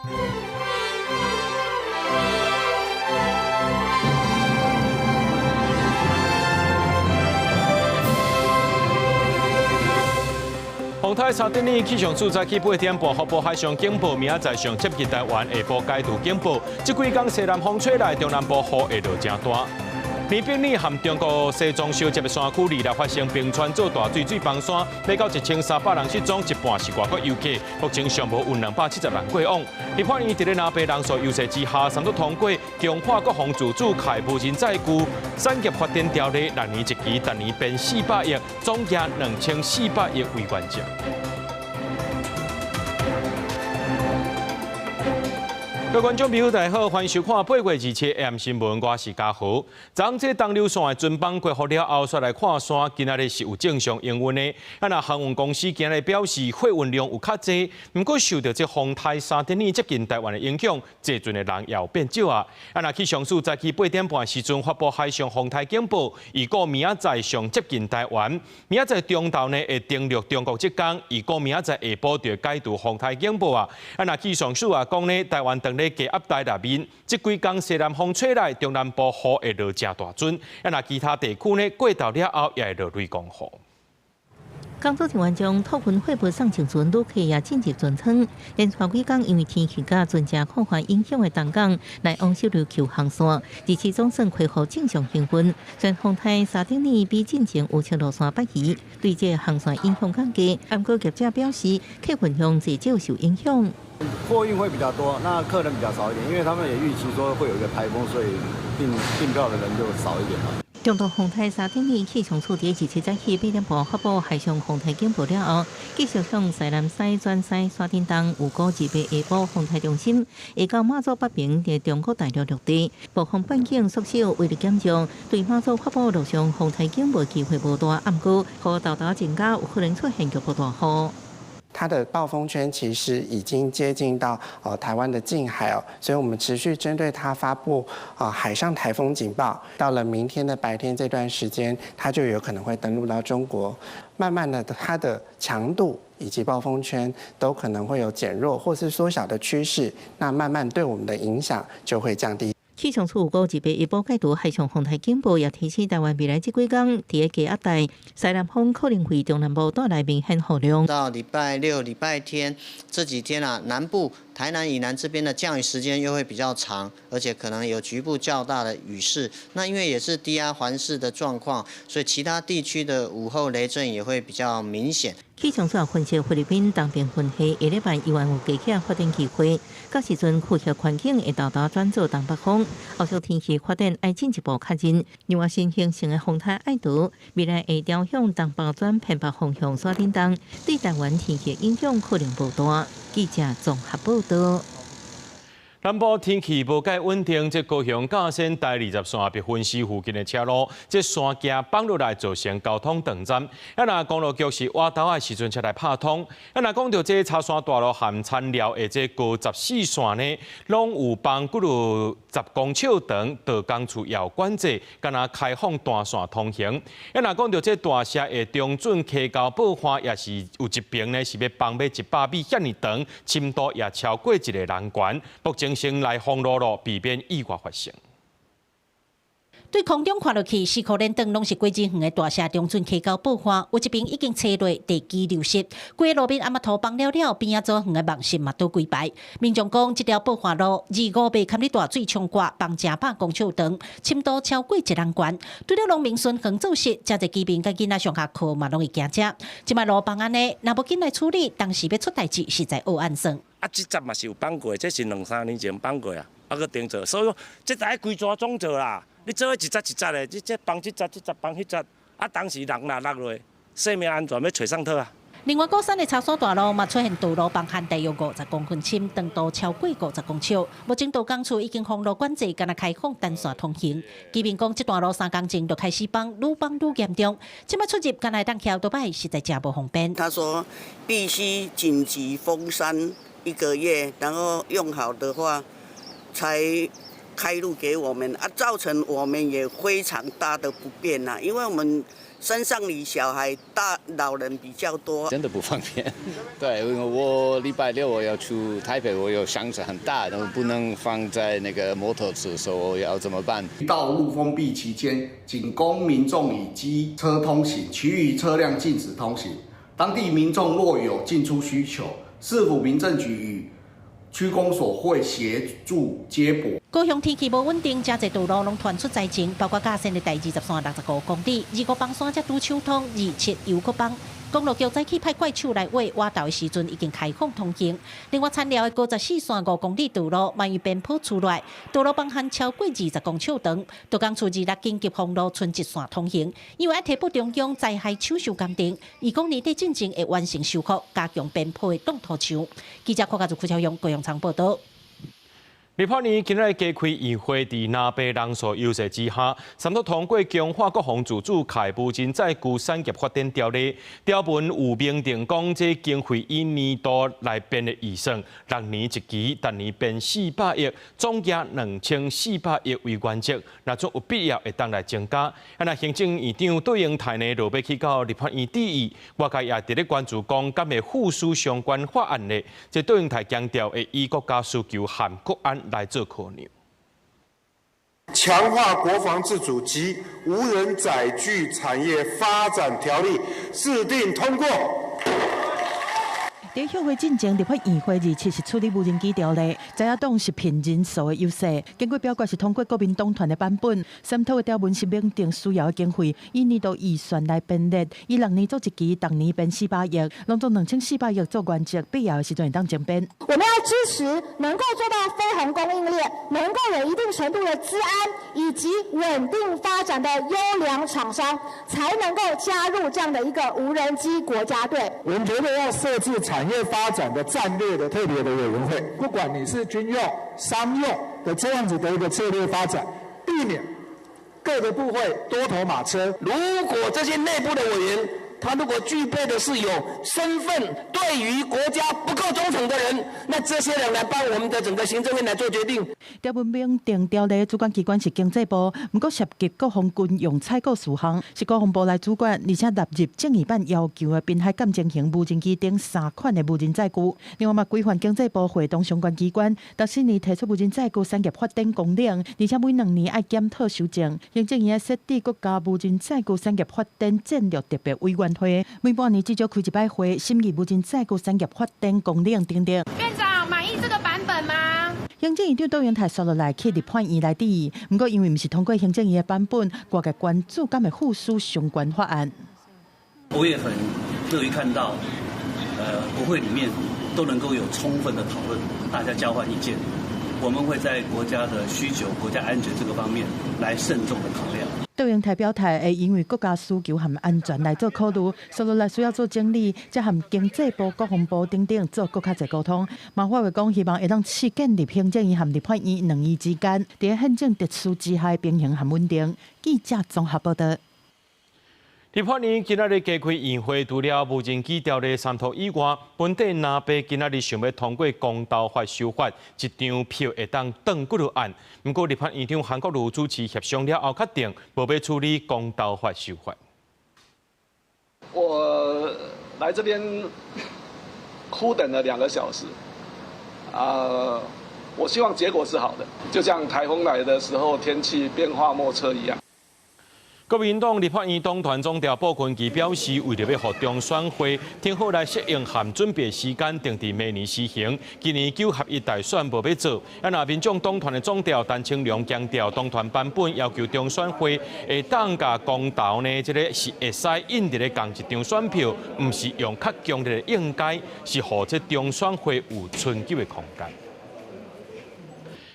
洪台沙丁尼气象处早起8点半发布海上警报，明仔载上接近台湾下晡解除警报。这几天西南风吹来，中南部雨会落真大。年冰里和中国西藏相接的山区里来发生冰川做大水，水崩山，要到1300人失踪，一半是外国游客。目前尚无有270人过往。日本伊伫咧南北人数优势之下，三读通过强化国防自主开无人载具产业发展条例，来年一期，逐年变400亿，总额2400亿为原则。各位观众朋友，大家好，欢迎收看8月27AM 新闻，我是嘉豪。昨这东流线的船帮过好了后，煞来看山，今仔日是有正常营运的。航运公司今日表示，货运量有较济，不过受到这风台沙丁尼接近台湾的影响，坐船的人也有变少啊。气象署早起8点半时阵发布海上风台警报，预估明仔载上接近台湾，明仔载中昼呢会登陆中国浙江，预估明仔载下晡就解除风台警报啊。气象署啊讲呢，台湾等咧低压带内面，这几天西南风吹来，中南部雨会落真大准。其他地区呢，过到了后也会落雷公雨。江苏台湾将拓宽货物送进船都可以也进入船舱，连续几天因为天气甲船只扩大影响的东港来往小琉球航线，日期总算恢复正常营运。全风台沙丁尼比进前有车路线北移，对这航线影响较低。不过业者表示，客运量至少受影响。货运会比较多，那客人比较少一点，因为他们也预期说会有一个台风，所以订票的人就少一点嘛。中度风台沙丁尼气象处伫27早起8点半发布海上风台警报了后，继续向西南西转西沙丁东有高级别下晡风台中心，下到马祖北平伫中国大陆陆地，部分半径缩小，为了减少对马祖发布陆上风台警报机会无大，暗过雨豆豆增加，有可能出现局部大雨。它的暴风圈其实已经接近到台湾的近海哦，所以我们持续针对它发布海上台风警报。到了明天的白天这段时间，它就有可能会登陆到中国。慢慢的，它的强度以及暴风圈都可能会有减弱或是缩小的趋势，那慢慢对我们的影响就会降低。气象处有高级别预报解读海上风台警报，也提醒台湾未来这几天，伫低压带西南风可能会中南部带来明显雨量。到礼拜六、礼拜天这几天啊，南部台南以南这边的降雨时间又会比较长，而且可能有局部较大的雨势。那因为也是低压环视的状况，所以其他地区的午后雷阵也会比较明显。气象处也分析菲律宾东边云系下礼拜依然有加强发展机会，到时阵气候环境会豆豆转做东北风，后续天气发展爱进一步较近。另外新形成的风台爱图，未来会朝向东北转偏北方向刷叮当，对台湾天气影响可能无大。记者综合报道。南部天气无介稳定，这高雄甲线台23别分溪附近的车路，这山架放落来造成交通断站。公路局是挖道的时阵才来拍通。讲到这插山大路含产料的这高14线呢，拢有放几如10公尺长，到工处遥管制，敢若开放单线通行。讲到这大厦的中准溪沟爆花，也是有一边呢是要放要100米遐尼长，深度也超过一个人悬。目前先来封路，避免意外发生。对空中看落去，4颗连灯拢是几远的大厦中准溪沟爆花，有一边已经拆落，地基流失，规路边阿妈土崩了了，边仔左远的网线嘛都规排。民众讲，这条爆花路2、5码堪哩大水冲过，放100公尺长，深度超过1人悬。对了，农民顺行走失，真侪居民甲囡仔上下课嘛拢会惊遮。即摆路崩安尼，若无紧来处理，当时要出代志，实在恶暗算。这站嘛是有放过，这是2、3年前放过啊，搁顶做，所以说这台规抓总做啦。你做一节一节的，这放这节放迄节，当时人若落落，生命安全要找上套啊。另外，高山的插山大路嘛出现道路崩陷，地约50公分深，长度超过50公尺。目前道工处已经封路管制，敢若开放单线通行。居民讲，这段路3公前就开始崩，愈崩愈严重。即摆出入敢若当桥倒摆，实在真无方便。他说必须紧急封山1个月，然后用好的话才开路给我们啊，造成我们也非常大的不便呐，因为我们山上里小孩、老人比较多，真的不方便。对，因为我礼拜六我要去台北，我有箱子很大，然后不能放在那个摩托车，所以我要怎么办？道路封闭期间，仅供民众以机车通行，其余车辆禁止通行。当地民众若有进出需求，市府民政局与区公所会协助接驳。高雄天气无稳定，真侪道路拢传出灾情，包括嘉善的第2365公里、25邦山才拄秋通27油国邦。公路局早起派怪手来挖道的时阵，已经开放通行。另外，残留的54线5公里道路，万一边坡出来，道路帮限超过20公尺长。都讲处26紧急封路，剩一线通行。因为要提拨中央灾害手术鉴定，伊讲年底进前会完成修复，加强边坡的挡土墙。记者柯家族邱超勇、高雄场报道。立法院今日加开议会，伫南北人数优势之下，三读通过《强化国防自主开发真再具产业发展条例》。条文有明定讲，这经费以年度来编的预算，6年一期，逐年编400亿，总额2400亿为原则。若总有必要，会当来增加。那行政院长对应台呢，落要去到立法院质疑，外界也伫咧关注讲，敢会附属相关法案呢？这对应台强调会以国家需求和国安来做考量。强化国防自主及无人载具产业发展条例制定通过。在休会进前，立法议会27是处理无人机条例，在野党是凭人数的优势。经过表决是通过国民党团的版本，三读的条文是明定需要的经费以年度预算来编列，以6年做一期，逐年编400亿，拢总2400亿做原则，必要的时阵会当增编。我们要支持能够做到非红供应链，能够有一定程度的资安以及稳定发展的优良厂商，才能够加入这样的一个无人机国家队。我们觉得要设置产业发展的战略的特别的委员会，不管你是军用、商用的这样子的一个策略发展，避免各个部会多头马车。如果这些内部的委员，他如果具备的是有身份对于国家不够忠诚的人，那这些人来帮我们的整个行政院来做决定。条文明定条例主管机关是经济部，不过涉及国防军用采购事项是国防部来主管，而且纳入正义版要求的滨海舰型无人机等3款的无人载具。另外嘛，规范经济部会同相关机关，到4年提出无人载具产业发展纲领，而且每2年要检讨修正。行政院设置国家无人载具产业发展战略特别委员会，每半年至少开一摆会，审议无人载具产业发展纲领等等。院长满意这个版本吗？行政院长杜永泰说落来去立法院来质疑，不过因为不是通过行政院的版本，外界关注敢会附属相关法案。我也很乐于看到，国会里面都能够有充分的讨论，大家交换意见。我们会在国家的需求、国家安全这个方面来慎重的考量。杜永泰表态会因为国家需求和安全来做考虑，说落来需要做整理，再和经济部、国防部等等做更加侪沟通。马化为讲，希望会当试建立行政院和立法院2院之间，在宪政特殊之下平衡和稳定。记者综合报道。立法院今日加开议会，除了无人机条例3读以外，本地南北今日想要通过公道法修法，一张票会当转几落案。不过立法院长韩国瑜主持协商了后，决定无要处理公道法修法。我来这边苦等了2个小时，我希望结果是好的，就像台风来的时候天气变化莫测一样。国民党立法院党团总调鲍坤基表示，为了要让中选会挺好来适应和准备时间，定伫明年施行。今年9合1大选无要做。那民众党团的总调陈清良强调，党团版本要求中选会会当甲公投呢，这个是会使印伫咧同一张选票，唔是用较强烈的应该，是让这中选会有存续的空间。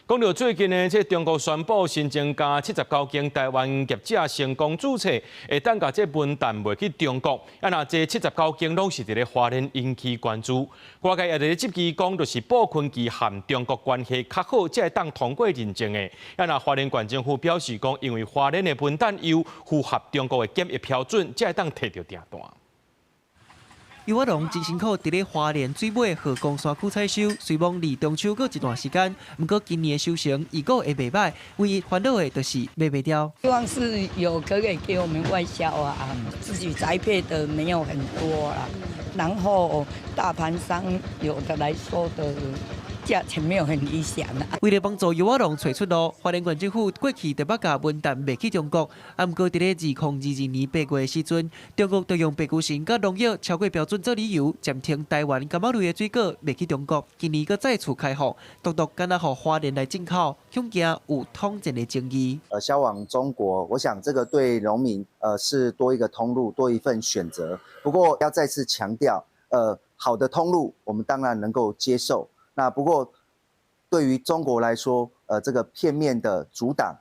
讲到最近呢，这中国宣布新增加79间台湾业者成功注册，会当甲这文旦卖去中国。那这79间拢是伫咧花莲引起关注。外界也伫咧积极讲，就是鲍坤基和中国关系较好，才会当通过认证的。那花莲县政府表示讲，因为花莲的文旦油符合中国的检疫标准，才会当摕到订单。尤华龙真辛苦伫咧花莲水尾河江山区采收，随望离中秋过一段时间。不过今年的收成预估会袂歹，唯一烦恼的就是卖袂掉。希望是有可以给我们外销啊，自己栽培的没有很多啦，然后大盘商有的来说的。价钱没有很理想啦。为了帮助尤华龙找出路，花莲县政府过去就把甲文旦卖去中国，不过伫咧2022年8月的时阵，中国就用白骨精甲农药超过标准做理由，暂停台湾柑仔类的水果卖去中国。今年佮再次开放，独敢若互花莲来进口，恐惊有通奸的争议。销往中国，我想这个对农民是多一个通路，多一份选择。不过要再次强调，好的通路我们当然能够接受。那不过，对于中国来说，这个片面的阻挡，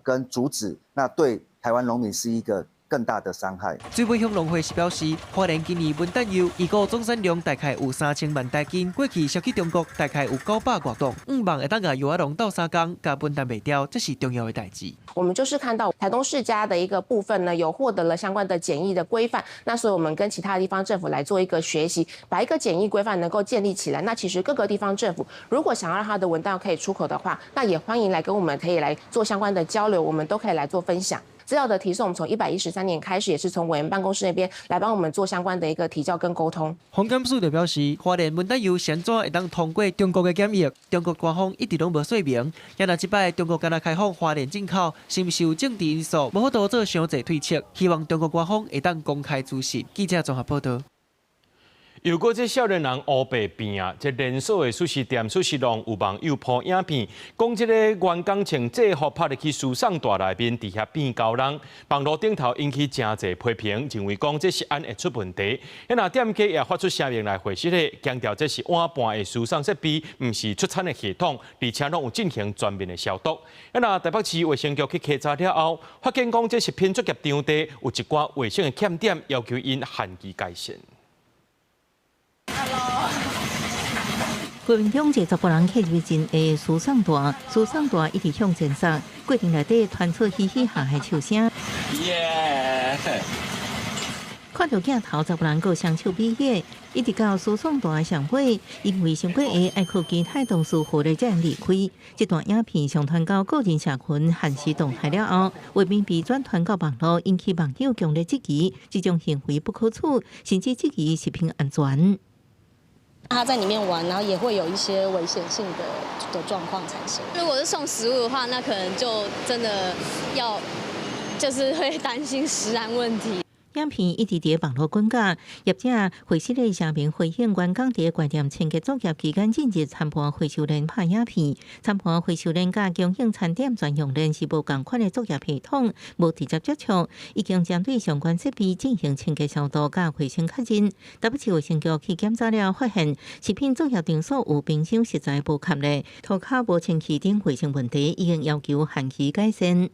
跟阻止，那对台湾农民是一个更大的伤害。水尾乡农会是表示，花莲今年文旦柚预估总产量大概有3000万袋斤，过去销去中国大概有900多吨，5万会当甲尤华龙斗3工，甲文旦卖掉，这是重要的代志。我们就是看到台东市家的一个部分呢，有获得了相关的检疫的规范，那所以我们跟其他地方政府来做一个学习，把一个检疫规范能够建立起来。那其实各个地方政府如果想要让它的文旦可以出口的话，那也欢迎来跟我们可以来做相关的交流，我们都可以来做分享。资料的提送，我们从113年开始，也是从委员办公室那边来帮我们做相关的一个提交跟沟通。黄监署就表示，花莲文旦柚先怎会当通过中国的检疫？中国官方一直拢无说明。也若即摆中国敢若开放花莲进口，是毋是有政治因素，无法度做伤济推测？希望中国官方会当公开资讯。记者综合报道。又过这少年人乌白变啊！这连锁的寿司店寿司郎有网友播影片，讲这个员工穿制服拍入去时尚大内面，伫遐变高人，网络顶头引起真侪批评，认为讲这是安会出问题。那店家也发出声明来回释咧，强调这是晚半的时尚设备，唔是出产的系统，而且拢有进行全面的消毒。那台北市卫生局去稽查了后，发现讲这是品作业场地有一寡卫生的欠点，要求因限期改善。国民党这10个人去入进的时尚大一直向前杀，过程内底传出嘻嘻哈哈笑声。看到镜头10个人个双手比耶，一直到时尚大上尾，因为上过下爱靠其他同事后来才离开。这段影片上传到个人社群限时动态了后，画面被转传到网络，引起网友强烈质疑，这种行为不可取，甚至质疑食品安全。他在里面玩，然后也会有一些危险性的状况产生。如果是送食物的话，那可能就真的就是会担心食安问题。影片一直在网络滚架，业者回释的声明回应员工在关店清洁作业期间禁止参盘回收人拍影片，参盘回收人甲供应餐点专用人是无共款的作业系统，无直接接触，已经针对相关设备进行清洁消毒甲卫生确认。台北市卫生局去检查了，发现食品作业场所有冰箱实在无合理，涂骹无清气等卫生问题，已经要求限期改善。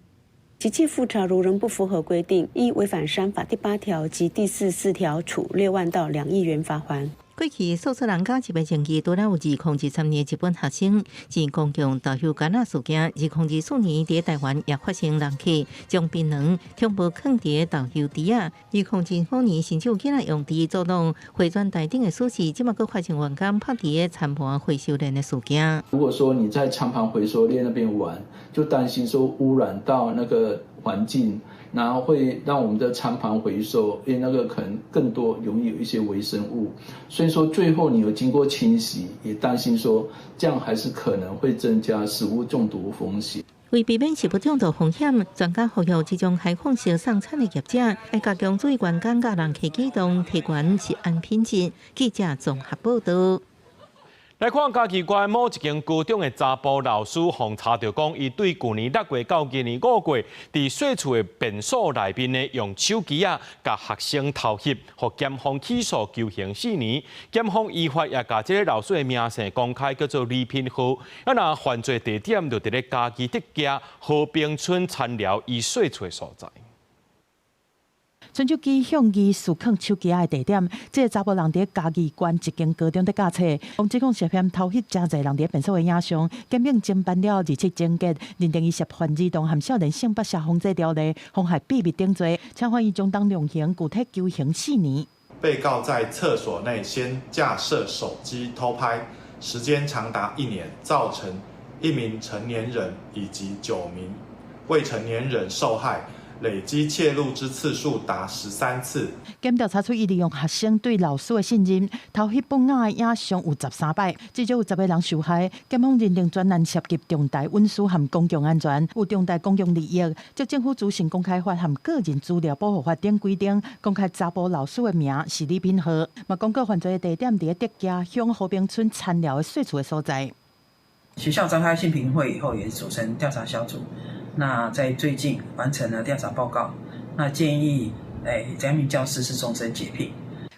及其复查如仍不符合规定，依违反商法第8条及第44条，处6万到2亿元罚锾。过去受测人家一个证据，多了有2013年日本学生自公共导游干那事件，2014年在台湾也发生人客将槟榔通无放伫导游池啊，2015年甚至有囡仔用池作弄回转台顶的事实，即马佫发生员工拍伫餐盘回收链的事件。如果说你在餐盘回收链那边玩，就担心说污染到那个环境。然后会让我们的餐盘回收，因为那个可能更多容易有一些微生物，所以说最后你有经过清洗，也担心说这样还是可能会增加食物中毒风险。为避免食物中毒风险，专家呼吁这种开放式送餐的业者，要加强对员工甲人客机动提悬食安品质。记者综合报道。来看嘉义县某一间高中的查甫老师，互查到讲，伊对去年6月到今年5月，伫细厝的便所内面呢，用手机啊，甲学生偷翕，互检方起诉囚刑4年。检方依法也甲这个老师的名姓公开，叫做李品浩。那犯罪地点就伫咧嘉义德家和平村田寮伊细厝的所在。伸手机向伊私藏手机的地点，这个查甫人伫嘉义县一间高中的驾车，公指控涉嫌偷翕真侪人伫便所的影像，检警侦办了2次侦结，认定伊涉犯儿童和少年性剥削防制条例、妨害秘密等罪，请法院将当量刑，具体求刑4年。被告在厕所内先架设手机偷拍，时间长达1年，造成1名成年人以及9名未成年人受害，累积窃录之次数达13次。检调查出伊利用学生对老师的信任，偷翕本案的影像有13摆，至少有10个人受害。检方认定专案涉及重大隐私和公共安全，有重大公共利益，就政府资讯公开法和个人资料保护法等规定，公开查甫老师的名是李品和。嘛，公告犯罪的地点伫德家乡和平村田寮的废厝的所在。学校召开性评会以后，也组成调查小组。那在最近完成了调查报告，那建议这名教师是终身解聘。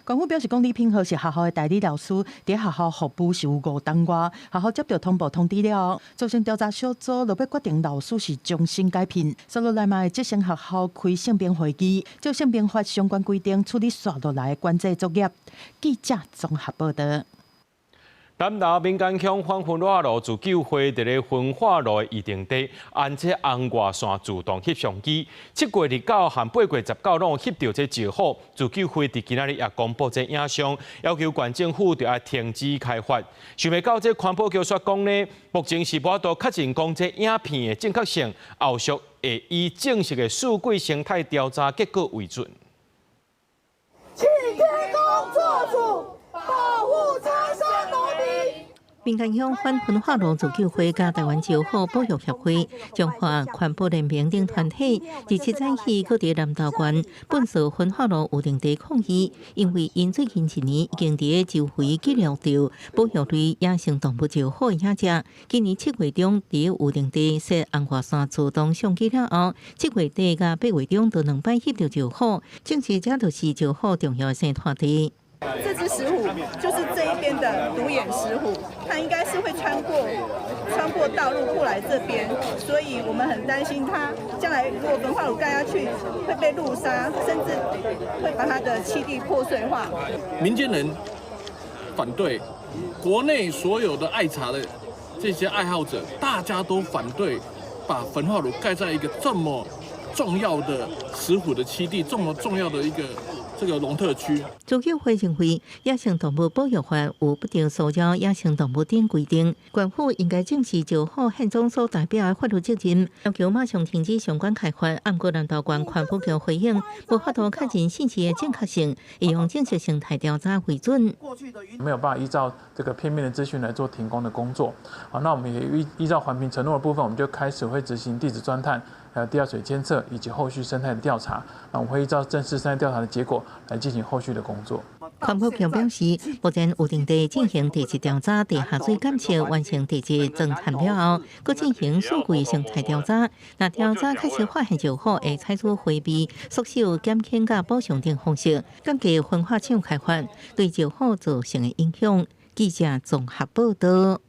官府表示，李品和是学校的代理老师，在学校服务是有5档外，学校接到通报通知了，组成调查小组就要决定老师是终身解聘。接落来嘛会执行学校开性别会议，就性别法相关规定处理刷落来的管制作业。记者综合报道。南投民间乡反分化路自救会伫咧分化路的预定地安设红外线自动翕相机，7月29和8月19拢有翕到这照好。自救会伫今仔日也公布这影像，要求县政府就要停止开发。想要到这环保局说讲呢，目前是无法度确认讲这影片的正确性，后续会以正式的数据生态调查结果为准。企业工作组保护产生农民。民间乡反分化路自救会甲台湾照护保育协会、中华环保联盟等团体27早起，搁伫南投县本所分化路有定地抗议，因为因最近1年已经伫周围记录到保育类野生动物照护影者。今年7月中伫有定地设红外线自动相机了后，7月底甲8月中都2摆翕到照好，正是这就是照好重要的生态地。这只石虎就是这一边的独眼石虎，它应该是会穿过道路过来这边，所以我们很担心它将来如果焚化炉盖下去会被路杀，甚至会把它的栖地破碎化。民间人反对，国内所有的爱茶的这些爱好者，大家都反对把焚化炉盖在一个这么重要的石虎的栖地，这么重要的一个这个农特区。自救会认为，野生动物保育法有不得骚扰野生动物等规定，县府应该正视照好宪章所代表的法律责任，要求马上停止相关开发。按过南投县环保局回应，无法度确认信息的正确性，会用正式生态调查为准。没有办法依照这个片面的资讯来做停工的工作。好，那我们也依照环评承诺的部分，我们就开始会执行地质钻探，还有地下水监测以及后续生态的调查。那我们会依照正式生态调查的结果来进行后续的工作。环保局表示，目前有定地进行地质调查、地下水检测，完成地质侦探了后，搁进行数据生态调查。那调查开始发现就好，会采取回避、缩小、减轻甲补偿等方式，降低分化厂开发对就好造成的影响。记者综合报道。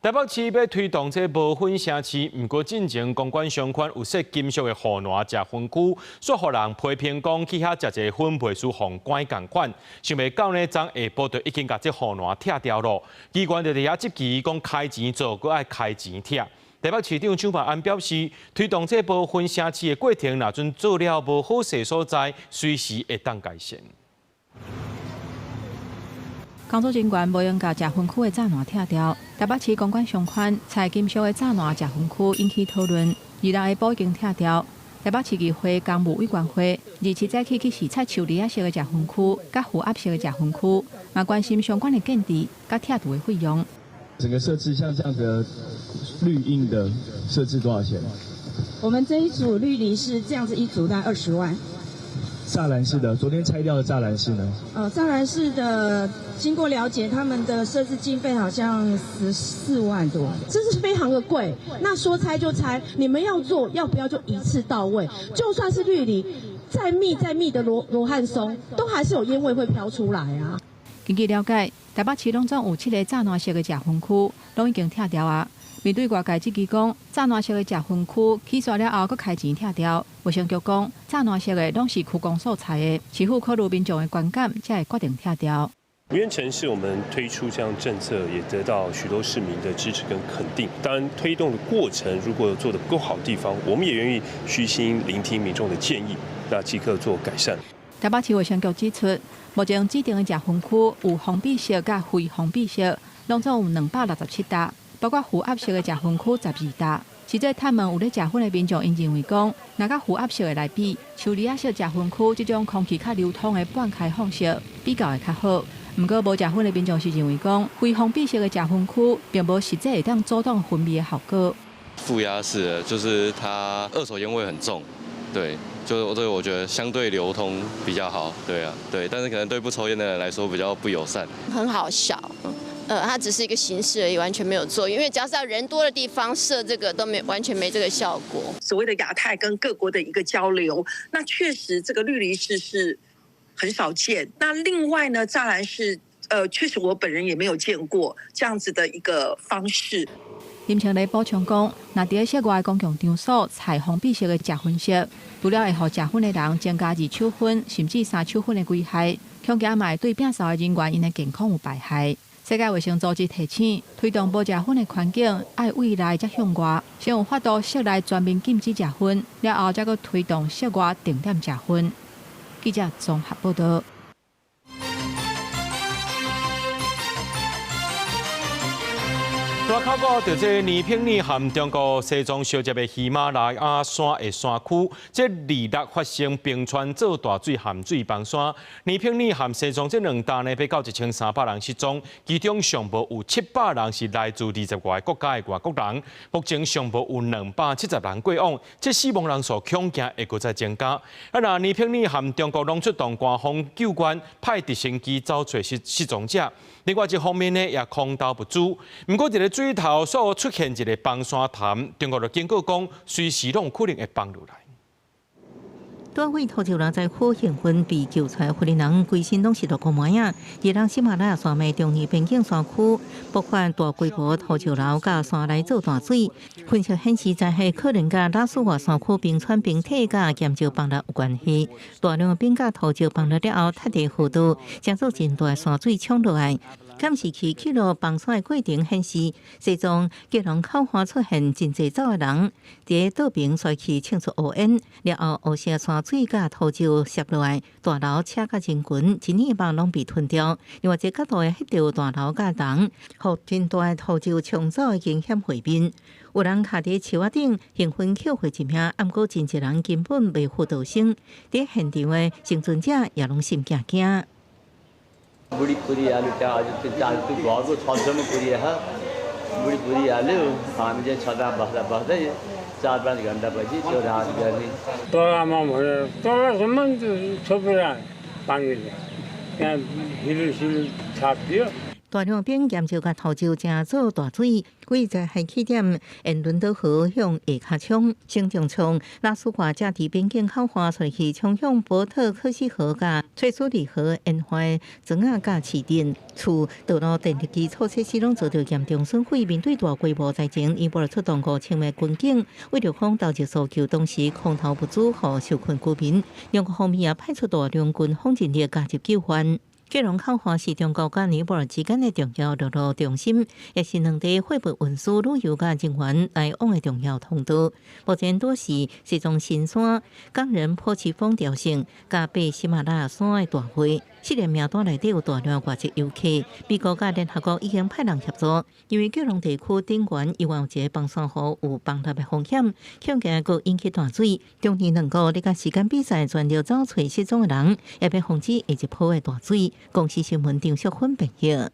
台北市要推动这无粉城市，不过进前公馆商圈有设金属的河南食粉区，煞互人批评讲去遐食一粉袂输红馆共款。想袂到呢，昨下晡就已经甲这河南拆掉了。机关就伫遐积极讲开钱做，搁爱开钱拆。台北市长蒋万安表示，推动这无粉城市的过程，若准做了无好势所在，随时会当改善。工作人员无用到食粉区的栅栏拆掉，台北市公馆商圈采金属的栅栏食粉区引起讨论。2日下晡已经拆掉。台北市议会公务委员会27早起去视察树梨式的食粉区、甲虎鸭式的食粉区，嘛关心相关的建地甲拆除的费用。整个设置像这样的绿荫的设置多少钱？我们这一组绿篱是这样子一组，大概20万。栅栏式的，昨天拆掉的栅栏式呢？栅栏式的，经过了解，他们的设置经费好像14万多，这是非常的贵。那说拆就拆，你们要做，要不要就一次到位？就算是绿篱，再密的罗汉松，都还是有烟味会飘出来啊。根据了解，台北市拢总有7个栅栏式的食粉区，拢已经拆掉啊。面对外界质疑讲，栅栏式的食粉区起煞了后，搁开钱拆掉。卫生局讲，栅栏式的拢是区公所采的，市府考虑民众的观感，才会决定拆掉。无缘城市我们推出这样政策，也得到许多市民的支持跟肯定。当然，推动的过程如果有做得不够好的地方，我们也愿意虚心聆听民众的建议，那即刻做改善。台北市卫生局指出，目前指定的食薰区有封闭式甲非封闭式，拢总有267搭，包括负压式的食薰区12搭。实际探问有咧食薰的民众，因认为讲，若甲负压式的来比，像离亚式食薰区这种空气较流通的半开放式，比较会较好。不过，无食薰的民众是认为讲，非封闭式的食薰区并无实际会当阻挡分泌的效果。负压式的就是它二手烟味很重，对，就是我觉得相对流通比较好，对啊，对，但是可能对不抽烟的人来说比较不友善。很好笑。它只是一个形式而已，完全没有作用。因为只要是在人多的地方设这个，都完全没这个效果。所谓的亚太跟各国的一个交流，那确实这个氯离式是很少见。那另外呢，再来是确实我本人也没有见过这样子的一个方式。林清丽补充讲，若伫室外公共场所采封闭式的食薰室，除了会互食薰的人增加2手薰甚至3手薰的危害，恐惊嘛会对摒扫的人员因的健康有败害。世界卫生组织提醒，推动无食薰的环境，爱未来才向外，先有法度室内全面禁止食薰，了后才阁推动室外定点食薰。记者综合报道。大考过就这年平里含中国西藏小接的喜马拉雅山的山区，这2日发生冰川造大水含水崩山。年平里含西藏这2大呢，被到1300人失踪，其中上无有700人是来自20外国家的外国人，目前上无有270人过往，这死亡人数恐惊会搁再增加。那年平里含中国拢出动官方救援，派直升机找找失踪者。另外一方面呢，也空投物资。不过，这个水头所出现一个崩山潭，中国就警告讲，随时拢可能会崩落来。多位头条人在火刑分被救出来，的人规身拢是落个模样。而咱喜马拉雅山脉中二边境山区，包括大规模头条楼甲山内造大水，分析显示，在迄可能甲拉斯瓦山区冰川冰体甲咸礁崩落有关系。大量冰甲头条崩落了后，塌地弧度，将做真大山水冲落来。监视器记录崩山的过程显示，西藏吉隆口岸出现真侪走的人，伫道边甩起庆祝乌烟，了后乌色山水甲土石摄落来，大楼车甲人群一年半拢被吞掉。另外一个角度会翕到大楼甲人，互真大的土石冲走的危险画面。有人徛伫树仔顶，兴奋捡回一命，毋过真侪人根本未负逃生。伫现场的幸存者也拢心惊惊。बुरी पूरी आलू क्या आज तो घर को छः में पूरी है बुरी पूरी आलू हम जे छदा बहदा बहदा 4-5 घंटा बजी तो रात गर्मी तो हम तो संबंध सब रहा पानी क्या हिल हिल छाप दियो大量冰岩石甲头石正做大水，规在海起点沿伦敦河向下骹冲，行政冲拉苏华正伫边境口岸出去冲向波特克西河甲翠苏里河沿岸庄仔甲市镇，厝道路电力基础设施拢遭到严重损毁。面对大规模灾情，伊波出动5000名军警，为着防投石诉求，当时空投物资予受困居民。两个方面也派出大量军方人力加入救援。吉隆口岸是中国甲尼泊尔之间的重要陆路中心，也是两地货物运输、旅游甲人员来往的重要通道。目前都是西藏新山、冈仁波齐峰调性甲北喜马拉雅山的大会。失联名单内底有大量外籍游客，美国甲联合国已经派人协助，因为吉隆地区顶悬以往有一个崩山河有崩塌的风险，恐惊阁引起大水。中年两国咧甲时间比赛，全力找找失踪的人，也要防止下一波的大水。公司新闻张淑芬报道。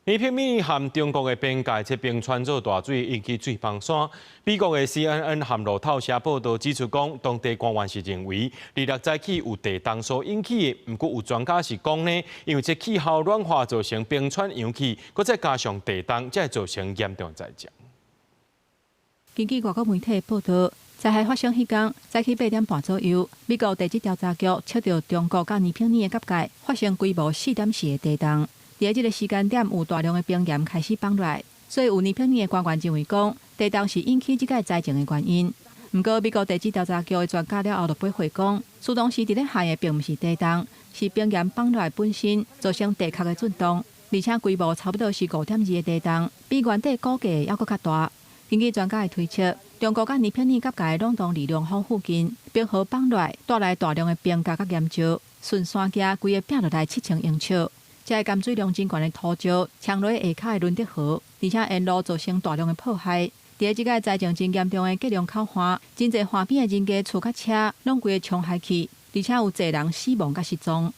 尼平米含中国的边界，这冰川做大水，引起水崩山。美国的 CNN 含路透社报道指出，讲当地官员是认为2日早起有地动所引起的，不过有专家是讲呢，因为这气候暖化造成冰川扬起，搁再加上地动，才会造成严重灾情。根据外国媒体报道，灾害发生迄天早起8点半左右，美国地质调查局测到中国甲尼平里的界界发生规模4.4的地动。伫这个时间点，有大量的冰岩开始崩落来，所以有尼平里的官员认为讲，地动是引起这个灾情的原因。不过，美国地质调查局的专家了后就回回讲，苏当时伫咧下的并不是地动，是冰岩崩落来本身造成地壳的震动，而且规模差不多是5.2的地动，比原底估计还佫较大。根据专家的推测，中国甲尼泊尔甲界冷冻力量峰附近冰河崩落，带来大量的冰甲甲岩石，顺山架规个劈落来7,000英尺。这个含水量真悬的土石，呛落下骹的伦德河，而且沿路造成大量的破坏。伫即个灾情真严重的吉隆口岸，真侪岸边的人家厝甲车，拢规个冲海去，而且有侪人死亡甲失踪。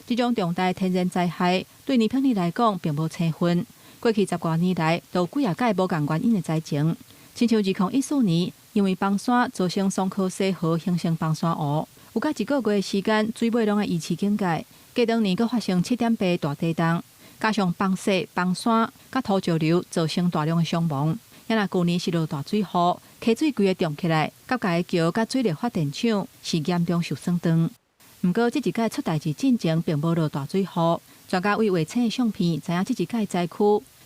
这种重大天然灾害对尼泊尔来讲并无青分。过去10多年来，都有几啊届无共原因的灾情，亲像2014年，因为崩山造成松科西河形成崩山湖，有甲1个月的时间，水位拢会维持警戒。过当年，佫发生7.8大地震，加上崩石、崩山、甲土石流，造成大量的伤亡。也若去年是落大水雨，溪水规个涨起来，甲界的桥甲水力发电厂是严重受损断。不过，这一届出代志进前并无落大水雨。专家为卫星的相片，知影这一届灾区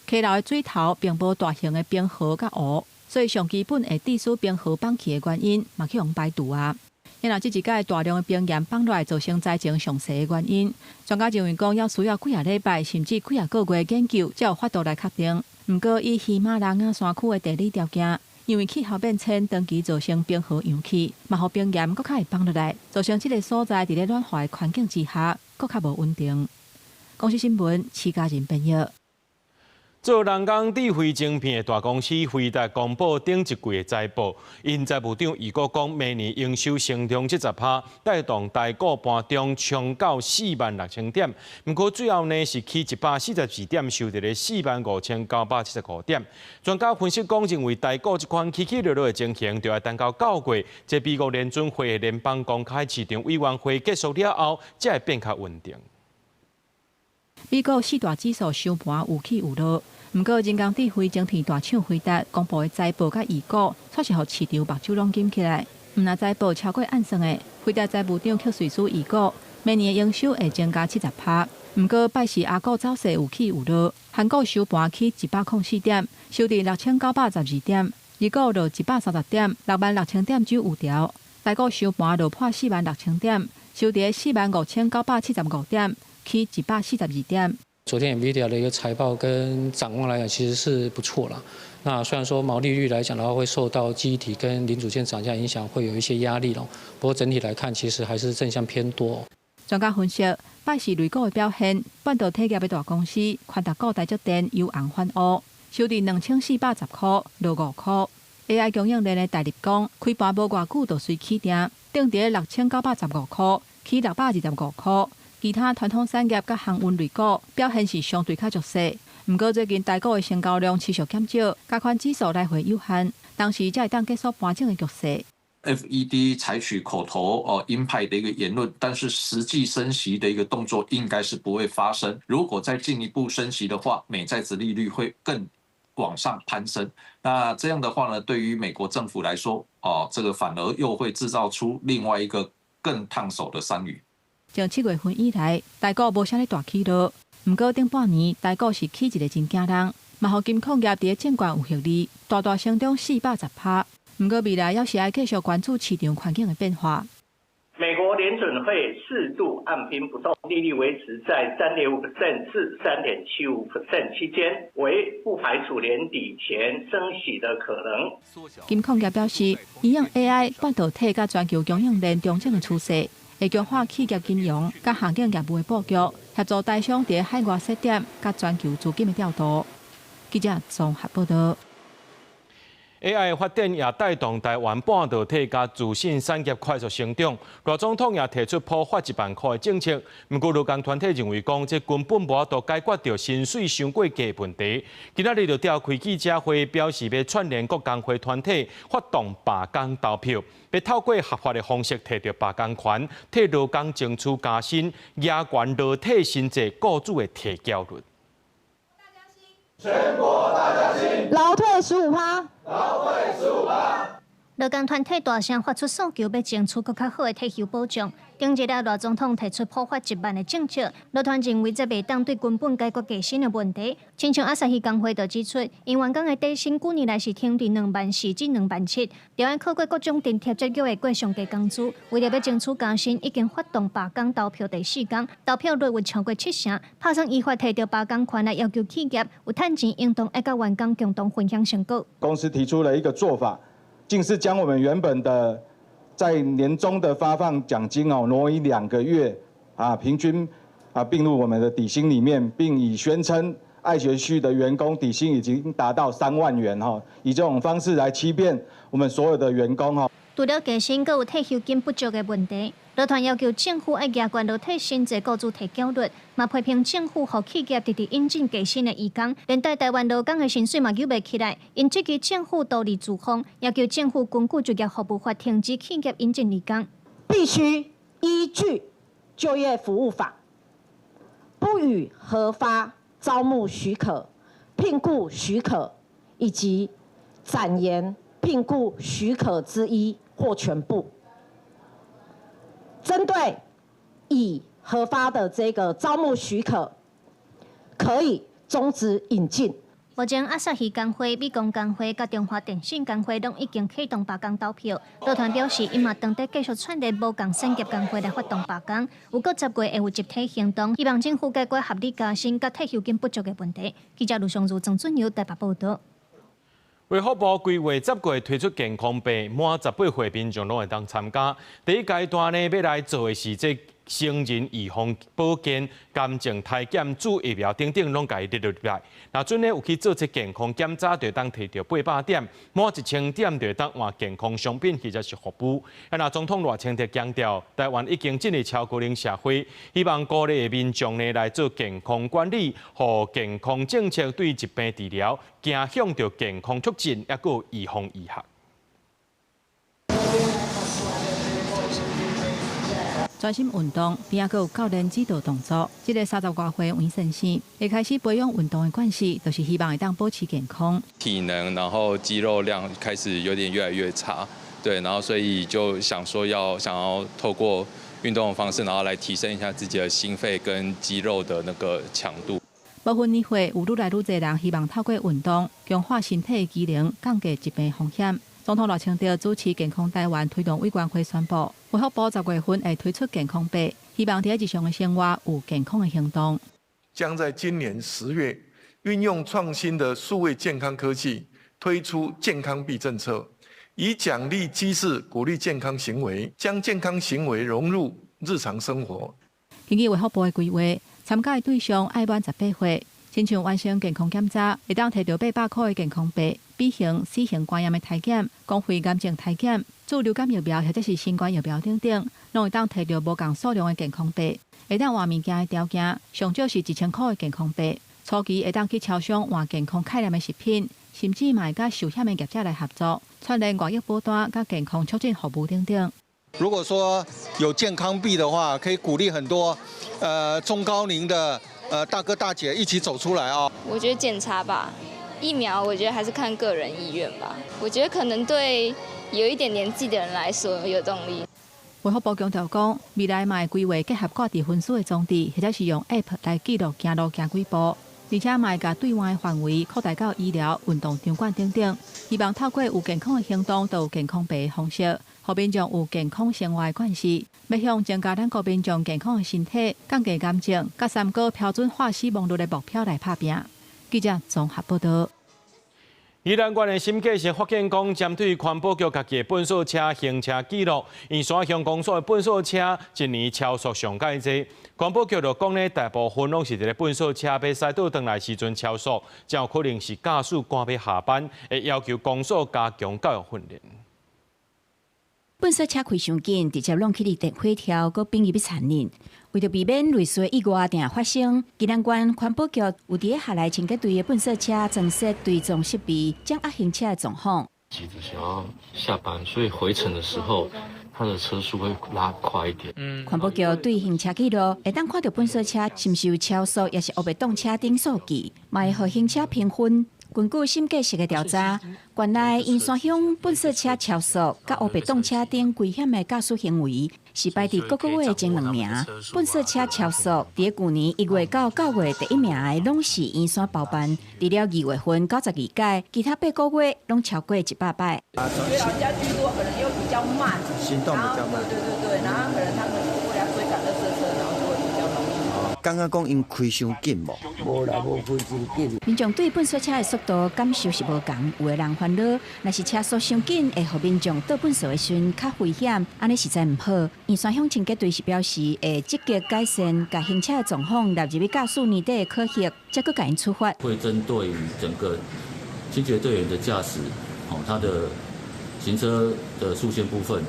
溪流的水头并无大型的冰河甲湖，所以上基本会致使冰河崩起的原因，嘛去用排除啊。因若这一届大量的冰岩崩落来造成灾情详细的原因，专家认为讲要需要几啊礼拜甚至几啊个月研究，才有法度来确定。不过，以喜马拉雅山区的地理条件，因为气候变迁长期造成冰河扬起，嘛互冰岩搁较会崩落来，造成这个所在伫咧暖化的环境之下，搁较无稳定。公司新闻，徐家人编译。做人工智慧晶片的大公司辉达公布顶一季的财报，因财务长预估讲，明年营收成长70%，带动台股盘中冲到46000点。不过最后呢是起142点，收在咧45975点。专家分析讲，认为台股这款起起落落的情形，就要等到9月，这美国联准会的联邦公开市场委员会结束了后，才会变较稳定。美国4大指数收盘有起有落，不过人工智慧晶片大厂辉达公布的财报甲预估，确实互市场目睭拢紧起来。毋若财报超过按算的，辉达财务长克瑞斯预估，明年的营收会增加70%。不过拜四亚股走势有起有落，韩股收盘起104点，收伫6912点；日股落130点，66000点只有5条。台股收盘落破46000点，收伫45975点。起142点。昨天 NVIDIA 的一个财报跟展望来讲，其实是不错啦。那虽然说毛利率来讲的话，会受到记忆体跟零组件涨价影响，会有一些压力咯。不过整体来看，其实还是正向偏多。专家分析，拜四类股的表现，半导体业的大公司宽达股台积电由红翻黑，收伫2410块，落5块。AI 供应链的大立光开盘无偌久就随起定，定伫6915块，起625块。其他传统产业甲航运类股表现是相对较弱势，不过最近台股的成交量持续减少，加权指数来回有限，当时才会当结束盘整的局势。FED 采取口头鹰派的一个言论，但是实际升息的一个动作应该是不会发生。如果再进一步升息的话，美债殖利率会更往上攀升。那这样的话呢，对于美国政府来说，这个反而又会制造出另外一个更烫手的山芋。从7月份以来，台股无啥咧大起落，不过顶半年台股是起一个真惊人，嘛互金矿业伫证券有获利，大大成长410%。不过未来要是要继续关注市场环境的变化。美国联准会适度按兵不动，利率维持在3.5% 至3.75% 期间，为不排除年底前升息的可能。金矿业表示，伊用 AI、半导体甲全球供应链调整的趋势。会强化企业金融、甲行政业务的布局，协助台商伫海外设点、甲全球资金的调度。记者综合报道。AI 发展也带动台湾半导体甲自信产业快速成长。大总统也提出普发1万块的政策，不过劳工团体认为讲，这根本无法度解决到薪水伤过低的问题。今仔日就召开记者会，表示要串联各工会团体发动罢工投票，要透过合法的方式摕到罢工权，替劳工争取加薪，压悬劳体薪资雇主的提交率。全国大家兴，劳退15%，劳退15%。劳工团体大声发出诉求，要争取更较好的退休保障。顶一日，罗总统提出普发1万的政策，劳团认为这袂当对根本解决加薪的问题。亲像阿萨希工会就指出，因员工的底薪旧年来是停伫24000至27000，就要考过各种津贴才叫会过上加工资。为了要争取加薪，已经发动罢工投票第4天，投票率有超过70%，拍算依法提到罢工权来要求企业有趁钱应当要甲员工共同分享成果。公司提出了一个做法，竟是将我们原本的在年终的发放奖金挪移2个月平均并入我们的底薪里面，并以宣称爱学区的员工底薪已经达到3万元以这种方式来欺骗我们所有的员工除了加薪，还有退休金不足的问题。劳团要求政府要加悬劳退薪资雇主提交率，嘛批评政府和企业直直引进加薪的移工，连带台湾劳工的薪水嘛救袂起来。因这个政府独立自封，要求政府根据就业服务法停止企业引进移工，必须依据就业服务法，不予核发招募许可、聘雇许可以及展延聘雇许可之一或全部。针对已核发的这个招募许可，可以终止引进。目前阿萨希工会、美工工会、甲中华电信工会拢已经启动罢工投票。劳团表示，因嘛当地继续串联无共产业工会来发动罢工，有过10月会有集体行动，希望政府解决合理加薪甲退休金不足的问题。记者卢尚如、郑俊尧台北报道。卫福部规划10月推出健康码，满18岁民众拢会当参加。第一阶段呢，要来做的是这成人预防保健、癌症体检、注疫苗等等，拢甲伊列入来。那阵呢有去做这健康检查，就当摕到800点，满1000点就当换健康商品或者是服务。那总统赖清德强调，台湾已经进入超高龄社会，希望鼓励民众呢来做健康管理，和健康政策对疾病治疗，行向着健康促进，也有预防医学。专心运动，边还有教练指导动作。这个30多岁黄先生会开始培养运动的关系，就是希望会当保持健康。体能，然后肌肉量开始有点越来越差，对，然后所以就想说想要透过运动的方式，然后来提升一下自己的心肺跟肌肉的那个强度。部分年岁有愈来愈多人希望透过运动强化身体的机能，降低疾病风险。总统赖清德主持健康台湾推动委员会宣布，卫福部10月份会推出健康码，希望在日常的生活有健康的行动。将在今年10月运用创新的数位健康科技，推出健康币政策，以奖励机制鼓励健康行为，将健康行为融入日常生活。根据卫福部的规划，参加的对象爱满18岁。亲像完成健康检查，会当摕到800块的健康币，B型、C型肝炎的体检、公费癌症体检、注流感疫苗或者是新冠疫苗等等，拢会当摕到无共数量的健康币。会当换物件的条件，上少是1000块的健康币。初期会当去超商换健康概念的食品，甚至买甲寿险的业者来合作，串联外溢保单、甲健康促进服务等等。如果说有健康币的话，可以鼓励很多中高龄的大哥大姐一起走出来啊。我觉得检查吧，疫苗我觉得还是看个人意愿吧。我觉得可能对有一点年纪的人来说有动力。卫福部强调讲，未来嘛会规划结合挂伫分数的装置，或者是用 App 来记录行路行几步，而且嘛会甲对外的范围扩大到医疗、运动场馆等等，希望透过有健康的行动，到有健康币的方式。互民众有健康生活的惯习，要向增加咱国民众健康的身体、降低癌症、甲3个标准化死亡率的目标来打拼。记者综合报道。宜兰县的新界县发现讲，针对环保局家己的本所车行车记录，因山乡公所的本所车一年超速上介济，环保局就讲呢，大部分拢是伫咧本所车要驶倒转来时阵超速，才有可能是驾驶赶要下班，会要求公所加强教育训练。本所车开伤紧，直接弄起哩电火条，佮变入去残忍。为着避免类似意外定发生，宜兰县环保局有伫下来清洁队的本所车装设对撞设备，将压行车的状况。急着想要下班，所以回程的时候，他的车速会拉快一点。环保局对行车记录会当看到本所车是毋是有超速，也是黑白动车顶数据，嘛会互行车评分。根据审计室的调查，原来银山乡本色车超速、甲乌白动车等危险的驾驶行为，是排伫各个月前2名。本色车超速，伫去年1月到9月第1名的拢是银山包办，除了2月份92届，其他8个月拢超过100摆。对，老人家居多，可能又比较慢，行动比较慢。对，然后可能他们为了追赶垃圾车，然后就会比较容易。刚刚讲因开伤紧无？无啦，无开伤紧。民众对本色车的速度感受是无同，有的人烦恼，若是车速伤紧，会互民众倒本色的时阵较危险，安尼实在毋好。银山乡清洁队是表示，会积极改善，甲行车的状况纳入驾驶年底的考核，再搁甲因处罚。会针对于整个清洁队员的驾驶，他的行车的速限部分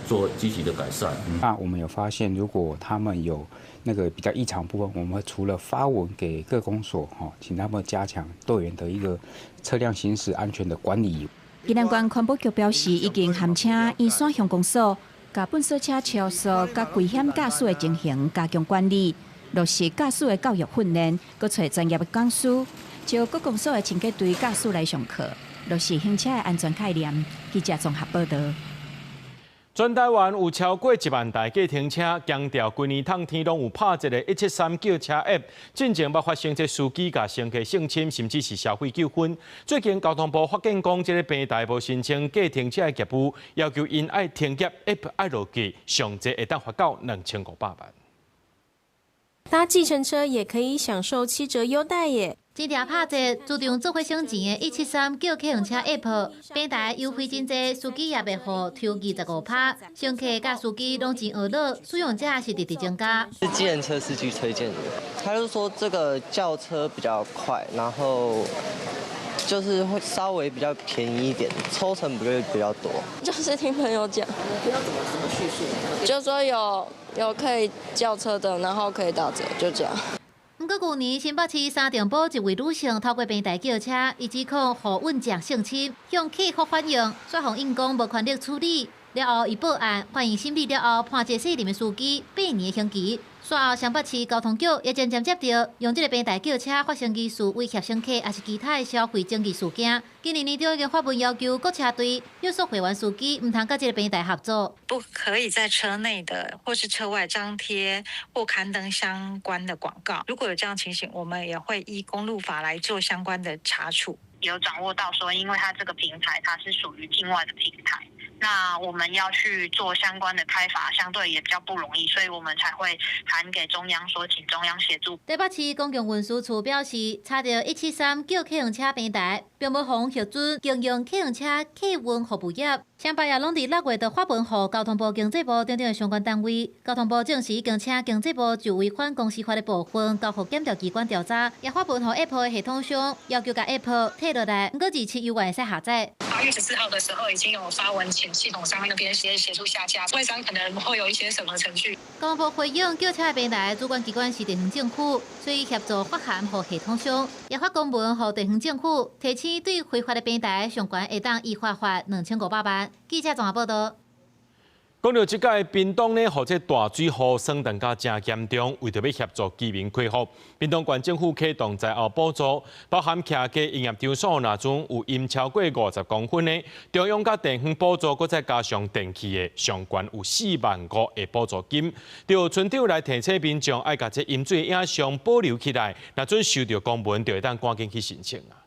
做积极的改善。那我们有发现，如果他们有那个比较异常部分，我们除了发文给各公所，请他们加强队员的一个车辆行驶安全的管理。宜兰县环保局表示，已经函请银山乡公所，甲本色车超速、甲危险驾驶的情形加强管理，落实驾驶的教育训练，佮找专业的讲师，招各公所的清洁队驾驶来上课，落实行车的安全概念。记者综合报道。全台湾有超过1万台计程车，强调规年通天拢有拍一个173叫车 App， 进前捌发生这司机甲乘客性侵，甚至是消费纠纷。最近交通部发现讲，这个平台无申请计程车的业务，要求因爱停业 App 爱落去，上济会当罚到2500万。搭计程车也可以享受7折优待耶！今条拍者注重做回省钱的173叫计程车 App， 平台优惠真济，司机也袂好抽25%，乘客甲司机拢真娱乐，使用者是直直增加。是计程车司机推荐的，他就说这个叫车比较快，然后就是会稍微比较便宜一点，抽成不会比较多。就是听朋友讲，听到怎么叙述？就说有可以叫车的，然后可以打折，就这样。不过去年新北市三重埔一位女性透过平台叫车，伊指控何运将性侵，向起诉反映，双方因讲无权力处理。了后，伊报案，反映审理了后判这4年的司机8年的刑期。随后，新北市交通局也渐渐接到用这个平台叫车发生疑事威胁乘客，也是其他的消费争议事件。今年年中已经发文要求各车队约束会员司机，唔通跟这个平台合作，不可以在车内的或是车外张贴或刊登相关的广告。如果有这样情形，我们也会依公路法来做相关的查处。有掌握到说，因为它这个平台它是属于境外的平台，那我们要去做相关的开发，相对也比较不容易，所以我们才会函给中央说，请中央协助。台北市公共运输处表示，查到173叫计程车平台，并无符核准经营计程车客运服务业。双方也拢伫6月就发文予交通部、经济部等等的相关单位。交通部证实已经请经济部就违反公司法的部分交予检调机关调查，也发文予 App 的系统商要求把 App 退落来，不过27以外会使下载。8月14号的时候已经有发文请系统商那边协助下架，外商可能会有一些审核程序。交通部回应叫车的平台主管机关是地方政府，所以协助发函予系统商，也发公文予地方政府，提醒对非法的平台上悬会当依法罚2500万。记者综合报道。讲到即届屏东呢，或者大水雨霜等加真严重，为着要协助居民恢复，屏东县政府启动在后补助，包含徛街营业场所若阵有淹超过50公分的，中央甲地方补助，搁再加上电器的，上悬有45000的补助金。由村长来提醒民众，爱甲这饮水影像保留起来，若阵收到公文，就会当赶紧去申请啊。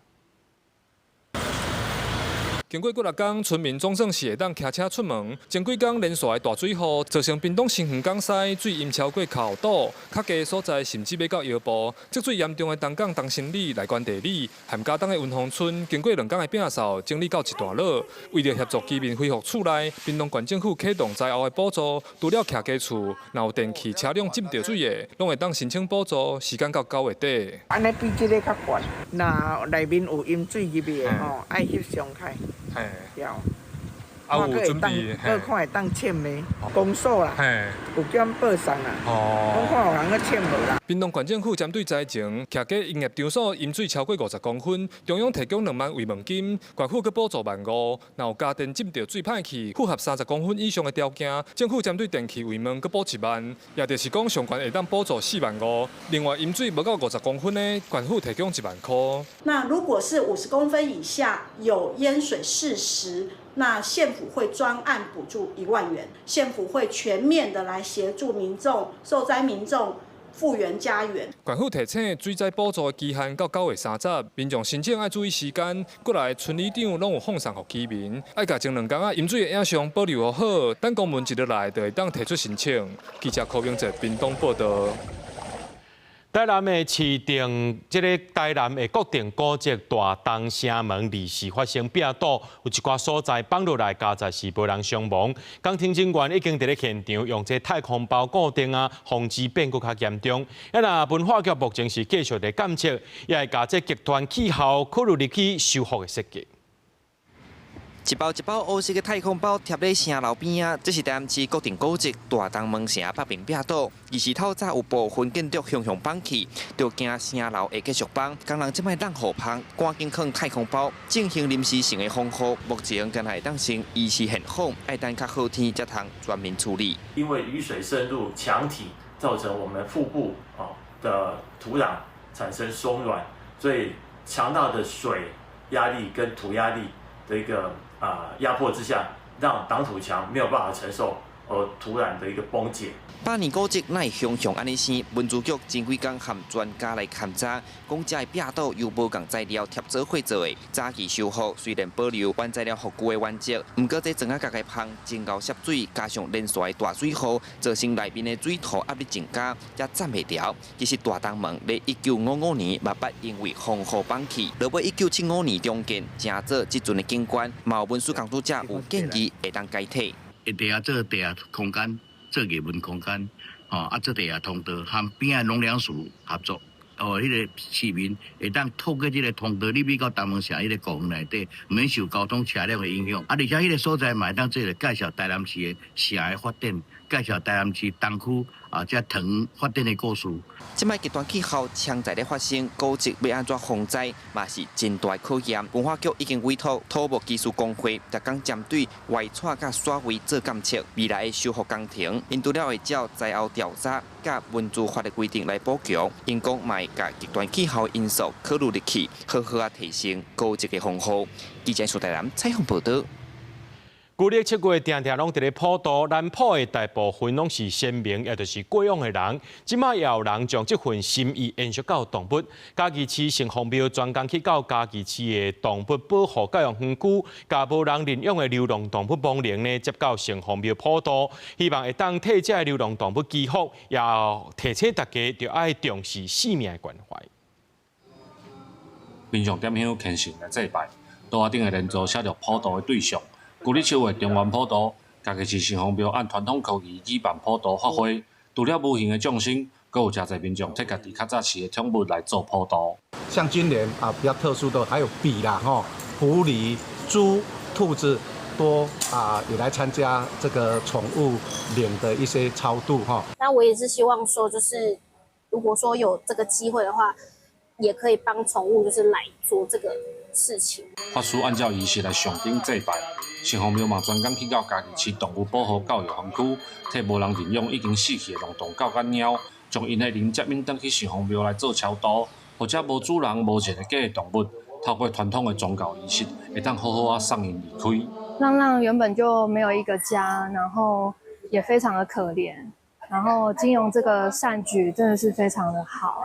经过几6天，村民总算是会当骑车出门。前几天连续的大水雨，造成屏东新园港西水淹超过口肚，较低的所在甚至要到腰部。积水严重的东港东新里、内关地里，含嘉东的文洪村，经过2天的摒扫，整理到一段落。为了协助居民恢复厝内，屏东县政府启动灾后的补助，除了骑街厝，若有电器车辆浸着水的，拢会当申请补助，时间到9月底。安尼比这个较悬，若内面有淹水入去的吼，爱翕相开。要。啊有准备，各看会当签的公所啦，有叫报送啦，我看有人去签无啦。屏东县政府针对灾情，徛过营业场所饮水超过50公分，中央提供2万慰问金，县府佮补助15000，若有家电浸到水歹去，符合30公分以上的条件，政府针对电器慰问佮补1万，也就是讲上悬会当补助4万5。另外饮水无到50公分的，县府提供1万块。那如果是50公分以下有淹水事实，那县府会专案补助1万元，县府会全面的来协助民众、受灾民众复原家园。县府提醒水灾补助的期限到9月30，民众申请要注意时间。过来村里长拢有放送给居民，要甲前2天啊饮水的影像保留好，等公文一入来就会当提出申请。记者柯明哲屏东报道。台南的市定，台南的国定古迹大东城门2时发生壁倒，有一寡所在放落来，加载是无人伤亡。工程人员已经伫咧现场用这太空包固定啊，防止变更较严重。文化局目前是继续伫监测，也会甲这极端气候考虑入去修复的设计。一包一包黑色的太空包贴在城楼边啊，这是台南市国定古迹大东门城北边壁倒。2时透早有部分建筑向放弃，就惊城楼会继续放。工人即摆冷雨棚，赶紧放太空包，进行临时性的防护。目前敢会当成医师现况，爱等较好天才通全面处理。因为雨水渗入墙体，造成我们腹部的土壤产生松软，所以强大的水压力跟土压力的一个压迫之下，让挡土墙没有办法承受而突然的一个崩解。百年古迹哪会雄雄安尼生？文资局前几天和专家来勘查，讲这壁倒由无共材料贴做会做的，早期修复虽然保留原材料复旧的原则，不过这整个家棚真高涉水，加上连续的大水雨，造成内面的水土压力增加，也站袂牢。其实大东门在1955年嘛捌因为风雨放弃，到尾1975年中建，正做即阵的景观，有文书工作者有建议会当改替。地下做地下空间，做艺文空间，做地下通道，和边仔农粮署合作，迄个市民会当透过这个通道，你到东门城迄个公园内底，免受交通车辆的影响。而且迄个所在嘛，当做个介绍台南市的城的发展，介绍台南市东区这糖发展的故事。即摆极端气候常在咧发生，古迹要安怎防灾，嘛是真大考验。文化局已经委托土木技术工会，逐工针对外拆甲刷围做监测，未来的修复工程，因除了会照灾后调查甲文资法的规定来补强，因讲嘛会甲极端气候因素考虑入去，好好提升古迹的防护。记者苏台南采访报道。旧历7月，常常拢伫咧普渡，南浦的大部分拢是先民，也就是过往的人。即卖也有人将这份心意延续到动物。嘉义市城隍庙专工去到嘉义市的动物保护教育园区，甲无人领养的流浪动物亡灵呢，接到城隍庙普渡，希望会当替这流浪动物祈福，也提醒大家着爱重视生命的关怀。民众点香虔诚来祭拜，桌仔顶的连座写着普渡的对象。旧历7月，中原普渡，嘉义市城隍庙按传统科技举办普渡法会，除了无形的众生，阁有真侪民众摕家己较早市的宠物来做普渡。像今年比较特殊的还有比啦狐狸、猪、兔子多也来参加这个宠物领的一些超度那我也是希望说，就是如果说有这个机会的话，也可以帮宠物就是来做这个事情。法师按照仪式来上顶祭拜。城隍庙嘛专工去到嘉义市动物保护教育园区，替无人领养已经死去的龙洞狗甲猫，将因的灵接引转去城隍庙来做超度，或者无主人、无一个家的动物，透过传统的宗教仪式，会当好好送因离开。浪原本就没有一个家，然后也非常的可怜，然后经由这个善举真的是非常的好。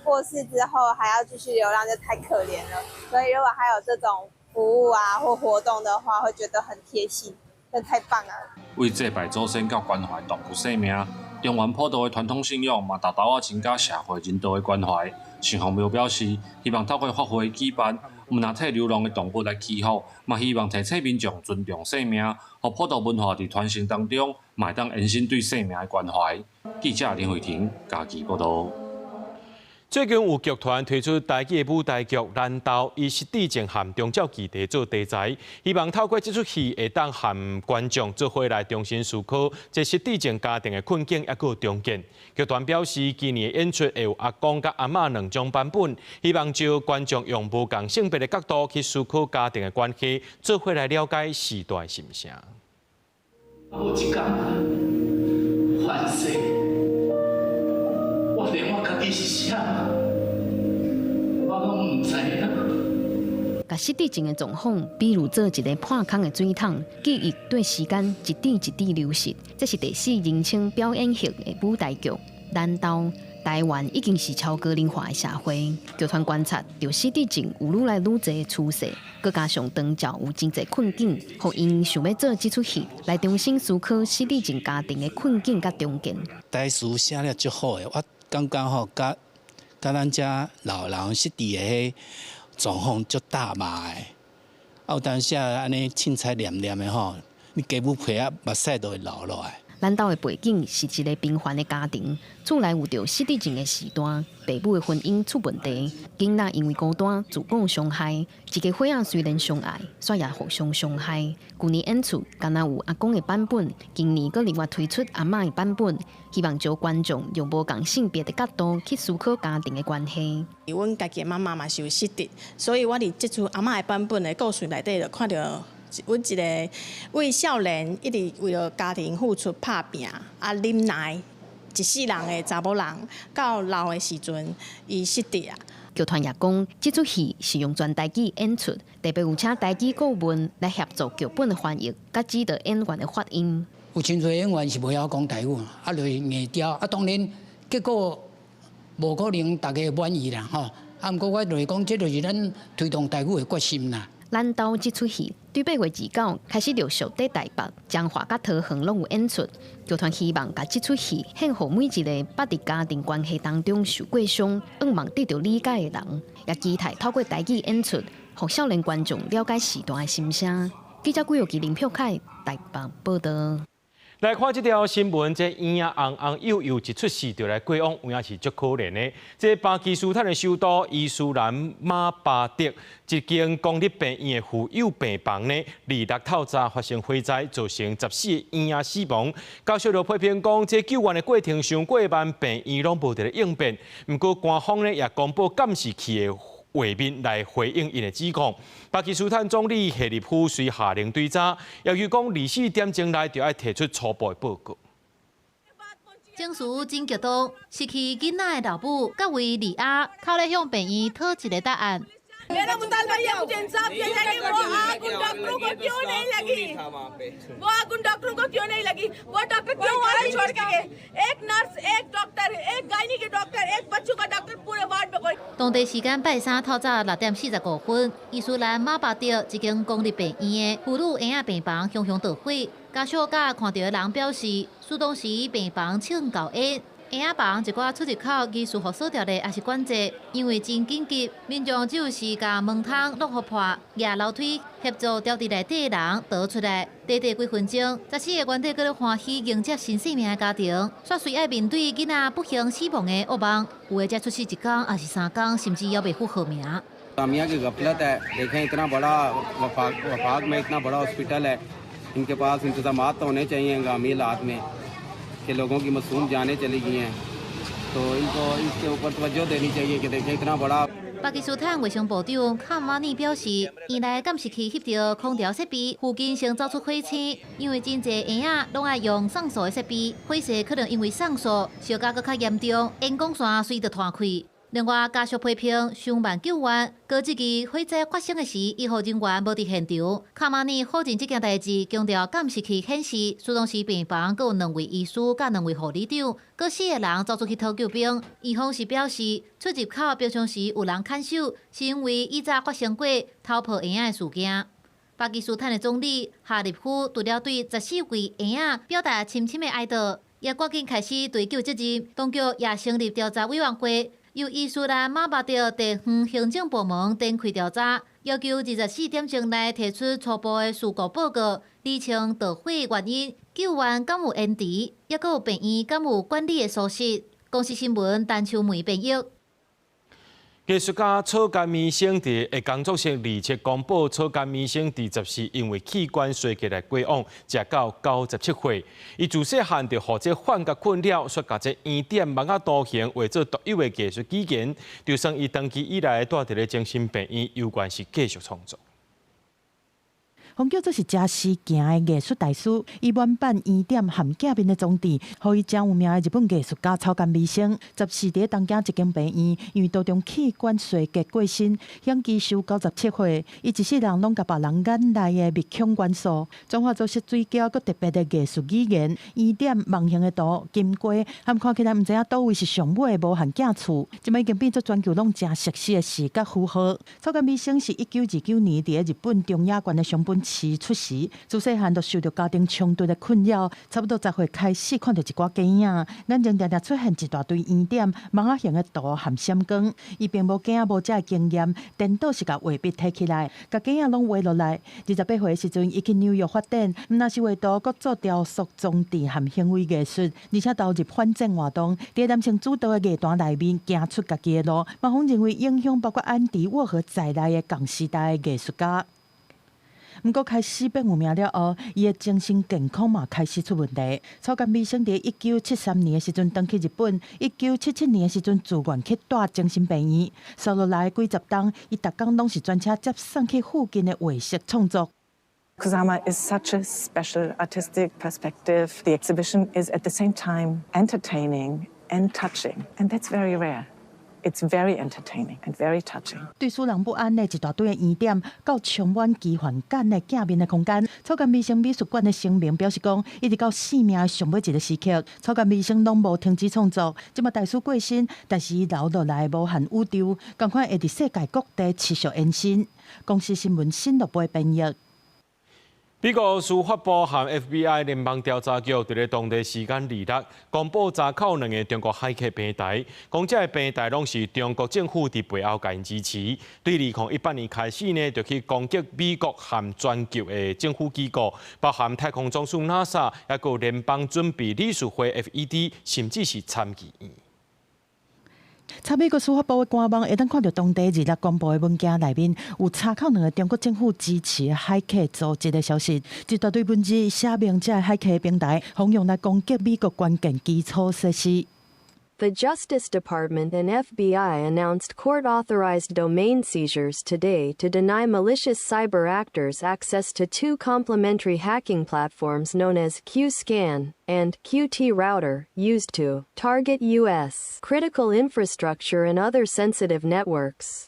过世之后还要继续流浪，就太可怜了。所以如果还有这种服务或活动的话，会觉得很贴心，真太棒了。为祭拜祖先到关怀动物生命，中原普渡的传统信仰嘛，大大增加社会人道的关怀。城隍庙表示，希望透过法会举办，唔但替流浪的动物来祈福，嘛希望提醒民众尊重生命，和普渡文化伫传承当中，嘛当延伸对生命的关怀。记者林慧婷，嘉义报道。最近有剧团推出台语的舞台剧《蓝豆》，以失智症和中照议题做题材，希望透过这出戏会当和观众做伙来重新思考这失智症家庭的困境，也有重建。剧团表示，今年的演出会有阿公甲阿嬷两种版本，希望招观众用无同性别的角度去思考家庭的关系，做伙来了解时代的心声。有一天反省。 我连我家己是啥，我拢唔知影。甲失智症的状况，比如做一个破空的水桶，记忆对时间一点一滴流逝。这是第4人称表演型的舞台剧《蓝豆》。台湾已经是超高龄化的社会，剧团观察到失智症有愈来愈侪的趋势，佮加上当照有真侪困境，互因想要做这出戏来重新思考失智症家庭的困境佮重建。台词写了足好的，我感觉吼，甲咱遮老人失智的迄状况足大嘛的，有当时安尼凊彩念念的吼，你家母皮啊目屎都会流落来。 咱兜的背景是一个平凡的家庭，厝内有着失智症的时代，爸母的婚姻出问题，囡仔因为孤单自我伤害，一家伙仔虽然相爱，却也互相伤害。去年演出敢若有阿公的版本，今年佫另外推出阿嬷的版本，希望招观众用无同性别的角度去思考家庭的关系。阮家己的妈妈嘛是有失智，所以我伫这出阿嬷的版本的故事内底，就看到。 阮一个为少年一直为了家庭付出打拼，忍耐一世人的查某人，到老的时阵，伊失智啊。剧团也讲，这出戏是用全台语演出，特别有请台语顾问来协助剧本的翻译，甲指导演员的发音。有真侪演员是袂晓讲台语，就是硬调，当然结果无可能大家满意啦，吼。毋过我就是讲，这就是咱推动台语的决心啦。 蓝豆这出戏对8月29开始着小弟台北、彰化甲桃园拢有演出。剧团希望把这出戏献给每一个捌伫家庭关系当中受过伤、渴望得到理解的人，也期待透过台语演出，让少年观众了解时代的心声。记者季玉琪、林朴凯台北报道。 来看这条新闻，这婴儿红红幼幼一出世就来过往，有影是足可怜的。这巴基斯坦的首都伊斯兰马巴德一间公立病院的妇幼病房呢，2日透早发生火灾，造成14个婴儿死亡。教授就批评讲，这救援的过程上过慢，病院拢无得应变。不过官方呢也公布监视器的 画面来回应因的指控。巴基斯坦总理谢里夫随下令追查，要求讲24点钟内就要提出初步的报告。证词真激动，失去囡仔的老母甲为李阿靠来向病院讨一个答案。 मेरा मुतालबा ये मुझे इंसाफ चाहिए कि वो आग उन डॉक्टरों को क्यों नहीं लगी वो आग उन डॉक्टरों को क्यों नहीं लगी वो डॉक्टर क्यों वहाँ छोड़ के गए एक नर्स एक डॉक्टर एक गायनी के डॉक्टर एक बच्चों का डॉक्टर पूरे वार्ड में कोई 当地時間拜三透早6點45分，伊斯蘭馬巴德一間公立病院的婦女嬰仔病房熊熊着火，家屬甲看到的人表示，事當時病房稱高煙。 婴仔房一寡出入口疑似互鎖掉的，也是管制，因为真紧急，民众只有是甲门窗落互破，举楼梯协助调伫内底的人逃出来。短短几分钟，14个原底搁咧欢喜迎接新生命的家庭，却随爱面对囡仔不幸死亡的噩夢，有的才出世1天，也是3天，甚至也未符合名。 जामिया की गफलत है देखें इतना बड़ा वफाक में इतना बड़ा हॉस्पिटल है इनके पास इंतजामात तो होने चाहिए हंगामी हालात में कि लोगों की मासूम जानें चली गई हैं तो इनको इसके ऊपर तवज्जो देनी चाहिए कि देखें इतना बड़ा 巴基斯坦卫生部长卡马尼表示，院内监视器翕到空调设备附近先走出火星，因为真侪婴仔拢爱用上锁的设备，火势可能因为上锁烧甲搁较严重，烟管线随着断开。 另外，家属批评伤慢救援，高一期火灾发生的时，医护人员无伫现场。卡马尼否认这件代志，强调监视器显示，苏东市病房阁有2位医师甲2位护理长，阁4个人走出去讨救兵。院方是表示，出入口平常时有人看守，是因为以早发生过偷抱婴仔的事件。巴基斯坦的总理哈里夫除了对14位婴仔表达深深的哀悼，也赶紧开始追究责任。当局也成立调查委员会。 由伊斯兰马巴德地方行政部门展开调查，要求24点钟内提出初步的事故报告，厘清导火原因、救援敢有延迟，也有病院敢有管理的疏失。公司新闻陈秋梅编译。艺术家草间弥生伫工作室27公布，草间弥生伫14因为器官衰竭来过往，食到97岁。伊自细汉就互这幻觉困扰，说甲这圆点网仔图形画做独有的艺术语言，就算伊长期以来住伫咧精神病院，有关是继续创作。洪叫做是真实行的艺术大师，伊原版圆点含镜面的装置，互伊真有名的日本艺术家草间弥生，14伫东京一间病院，因为多种器官衰竭过身，享基寿97岁。伊一世人拢甲别人眼内的密孔元素，转化做是水饺佮特别的艺术语言。圆点网形的图、金龟，含看起来毋知影倒位是上尾的无限镜厝，即摆已经变做全球拢真熟悉的视觉符号。草间弥生是1929年伫日本中野县的熊本出世，自细汉就受到家庭冲突的困扰，差不多10岁开始看到一寡假影，眼前常常出现一大堆圆点、网仔形的图含闪光。伊并无假无这的经验，颠倒是甲画笔摕起来，甲假影拢画落来。28岁的时阵，伊去纽约发展，毋但是画图，阁做雕塑、装置和行为艺术，而且投入反战活动，伫男性主导的艺坛内面行出家己的路。马峰认为影响包括安迪沃荷在内的同时代的艺术家。毋过开始变有名了后，伊的精神健康嘛开始出问题。草间弥生伫1973年的时阵返去日本，1977年的时阵自愿去住精神病院。收落来几十档，伊逐工拢是专车接送去附近的画室创作。Kusama is such a special artistic perspective. The exhibition is at the same time entertaining and touching, and that's very rare.It's very entertaining and very touching. 对使人不安的一大堆的圆点，到充满奇幻感的镜面的空间。草间弥生美术馆的声明表示讲，一直到生命的上尾一个时刻，草间弥生拢无停止创作。即马大师过身，但是伊留落来无限宇宙，同款会伫世界各地持续延伸。公司新闻新录播编译。美国司法部和 FBI 联邦调查局伫咧当地时间2日公布查扣2个中国海客平台，讲这个平台拢是中国政府伫背后介支持。对2018年开始呢，就去攻击美国和全球的政府机构，包含太空总署 NASA， 还有联邦准备理事会 FED， 甚至是参议院。参美国司法部的官网会当看到当地日公布的文件内面有查扣2个中国政府支持的海客组织的消息，一大堆文字写明这海客平台用用来攻击美国关键基础设施。The Justice Department and FBI announced court-authorized domain seizures today to deny malicious cyber actors access to two complementary hacking platforms known as QScan and QT Router, used to target U.S. critical infrastructure and other sensitive networks.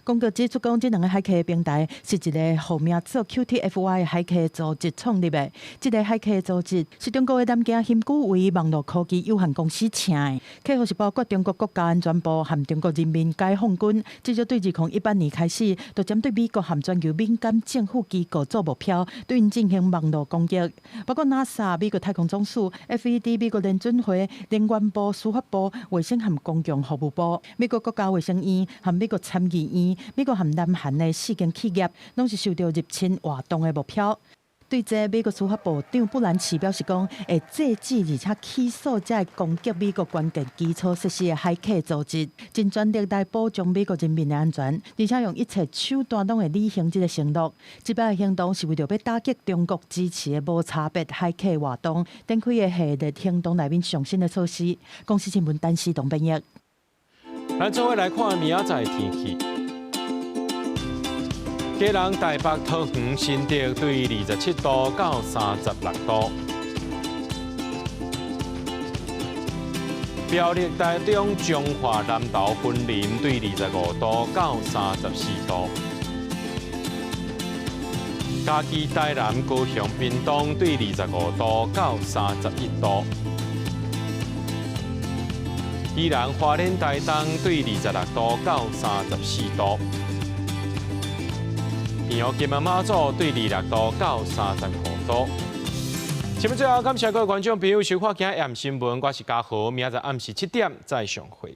公告指出，讲这2个海客平台是一个号名做 QTFY 的海客组织创立的。这个海客组织是中国的南京新古为网络科技有限公司请的，客户是包括中国国家安全部和中国人民解放军。至少对2018年开始，就针对美国和全球民间政府机构做目标，对因进行网络攻击，包括 NASA、美国太空总署、FED、美国联准会、能源部、司法部、卫生和公共服务部、美国国家卫生院和美国参议院。美国和南韩的4间企业拢是受到入侵活动的目标。对这，美国司法部长布兰奇表示讲，会制止而且起诉这攻击美国关键基础设施的海客组织，尽全力来保障美国人民的安全，而且用一切手段拢会履行这个承诺。这摆的行动是为了要打击中国支持的无差别海客活动，展开的系列行动内面上新的措施。公司新闻单时同编译。咱做伙来看明仔载天气。基隆、台北、桃园、新竹对27度到36度。苗栗、台中、彰化、南投、云林对25度到34度。嘉义、台南、高雄、屏东对25度到31度。宜兰、花莲、台东对26度到34度。平遥、金门、马祖对26度到35度。节目最后，感谢各位观众朋友收看今日暗新闻，我是嘉豪，明仔载暗时7点再相会。